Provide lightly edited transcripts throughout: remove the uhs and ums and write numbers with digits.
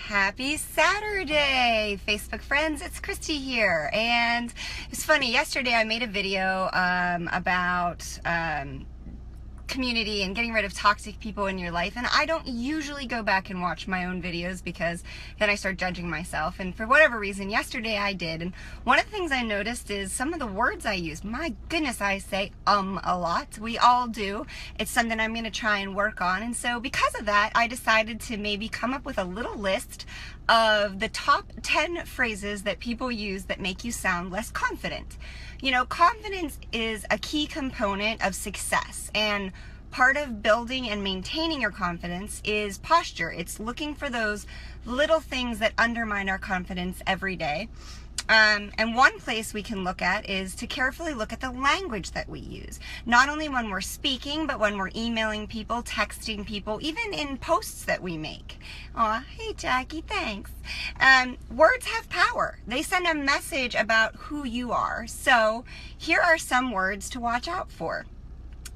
Happy Saturday, Facebook friends. It's Christy here. And it's funny, yesterday I made a video about community and getting rid of toxic people in your life, and I don't usually go back and watch my own videos because then I start judging myself, and for whatever reason yesterday I did. And one of the things I noticed is some of the words I use. My goodness, I say a lot. We all do. It's something I'm going to try and work on, and so because of that I decided to maybe come up with a little list of the top 10 phrases that people use that make you sound less confident. You know, confidence is a key component of success, and part of building and maintaining your confidence is posture. It's looking for those little things that undermine our confidence every day. And one place we can look at is to carefully look at the language that we use. Not only when we're speaking, but when we're emailing people, texting people, even in posts that we make. Aw, hey Jackie, thanks. Words have power. They send a message about who you are. So here are some words to watch out for.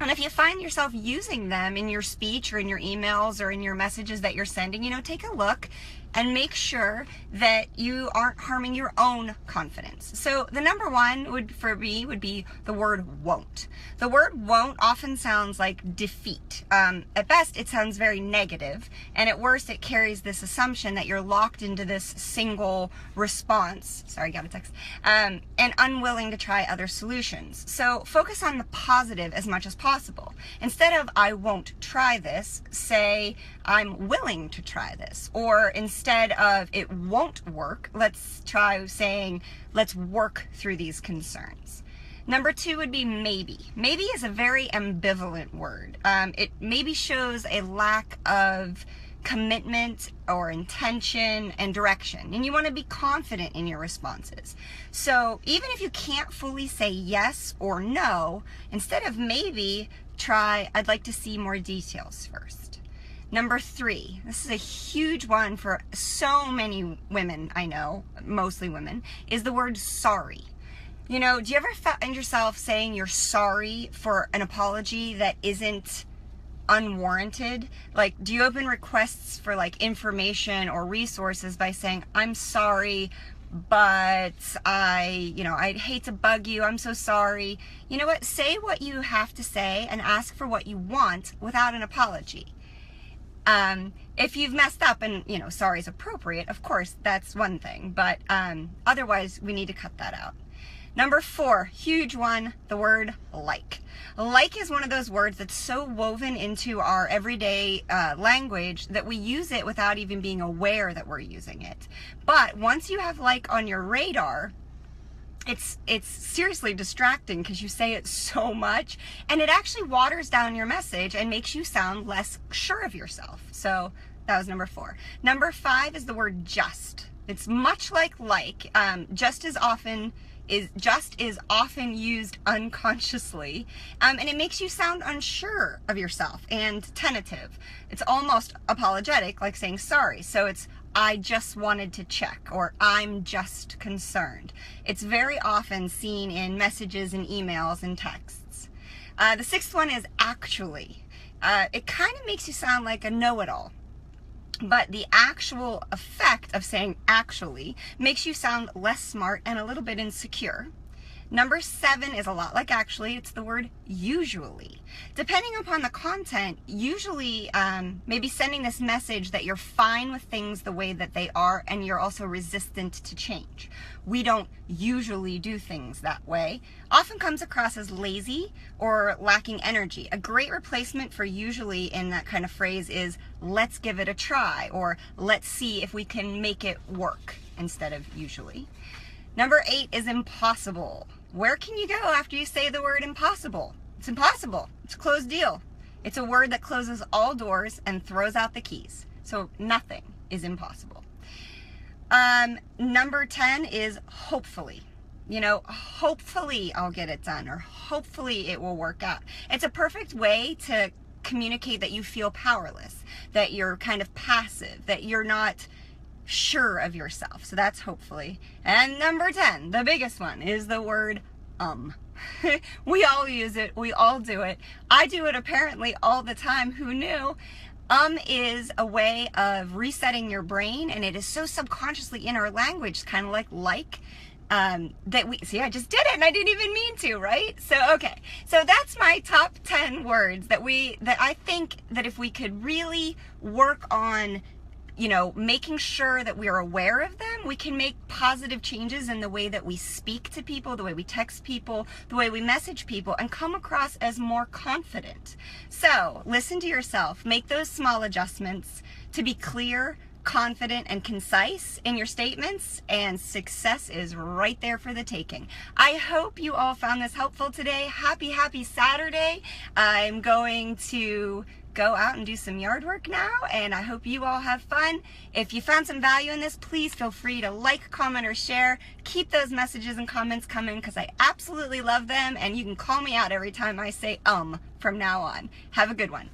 And if you find yourself using them in your speech or in your emails or in your messages that you're sending, you know, take a look and make sure that you aren't harming your own confidence. So the number one would be the word won't. The word won't often sounds like defeat. At best, it sounds very negative, and at worst, it carries this assumption that you're locked into this single response. Sorry, got a text. And unwilling to try other solutions. So focus on the positive as much as possible. Instead of I won't try this, say I'm willing to try this. Or instead of it won't work, let's try saying let's work through these concerns. Number two would be maybe. Maybe is a very ambivalent word. It maybe shows a lack of commitment or intention and direction, and you want to be confident in your responses. So even if you can't fully say yes or no, instead of maybe, try I'd like to see more details first. Number three, this is a huge one for so many women I know, mostly women, is the word sorry. You know, do you ever find yourself saying you're sorry for an apology that isn't unwarranted? Like, do you open requests for like information or resources by saying, I'm sorry, but I'd hate to bug you, I'm so sorry. You know what? Say what you have to say and ask for what you want without an apology. If you've messed up and, sorry is appropriate, of course, that's one thing, but otherwise we need to cut that out. Number four, huge one, the word like. Like is one of those words that's so woven into our everyday language that we use it without even being aware that we're using it. But once you have like on your radar, it's seriously distracting because you say it so much, and it actually waters down your message and makes you sound less sure of yourself. So that was number four. Number five is the word just. It's much like, just is often used unconsciously, and it makes you sound unsure of yourself and tentative. It's almost apologetic, like saying sorry. So it's I just wanted to check, or I'm just concerned. It's very often seen in messages and emails and texts. The sixth one is actually. It kind of makes you sound like a know-it-all. But the actual effect of saying actually makes you sound less smart and a little bit insecure. Number seven is a lot like actually. It's the word usually. Depending upon the content, usually maybe sending this message that you're fine with things the way that they are and you're also resistant to change. We don't usually do things that way. Often comes across as lazy or lacking energy. A great replacement for usually in that kind of phrase is let's give it a try, or let's see if we can make it work instead of usually. Number eight is impossible. Where can you go after you say the word impossible? It's impossible. It's a closed deal. It's a word that closes all doors and throws out the keys. So nothing is impossible. Number 10 is hopefully. Hopefully I'll get it done, or hopefully it will work out. It's a perfect way to communicate that you feel powerless, that you're kind of passive, that you're not sure of yourself. So that's hopefully. And number 10, the biggest one, is the word we all use it, we all do it. I do it apparently all the time. Who knew? Is a way of resetting your brain, and it is so subconsciously in our language, kind of that we see. I just did it, and I didn't even mean to, right? So okay, so that's my top 10 words that I think that if we could really work on, making sure that we're aware of them, we can make positive changes in the way that we speak to people, the way we text people, the way we message people, and come across as more confident. So listen to yourself, make those small adjustments to be clear, confident, and concise in your statements, and success is right there for the taking. I hope you all found this helpful today. Happy Saturday. I'm going to go out and do some yard work now, and I hope you all have fun. If you found some value in this, please feel free to like, comment, or share. Keep those messages and comments coming, because I absolutely love them, and you can call me out every time I say from now on. Have a good one.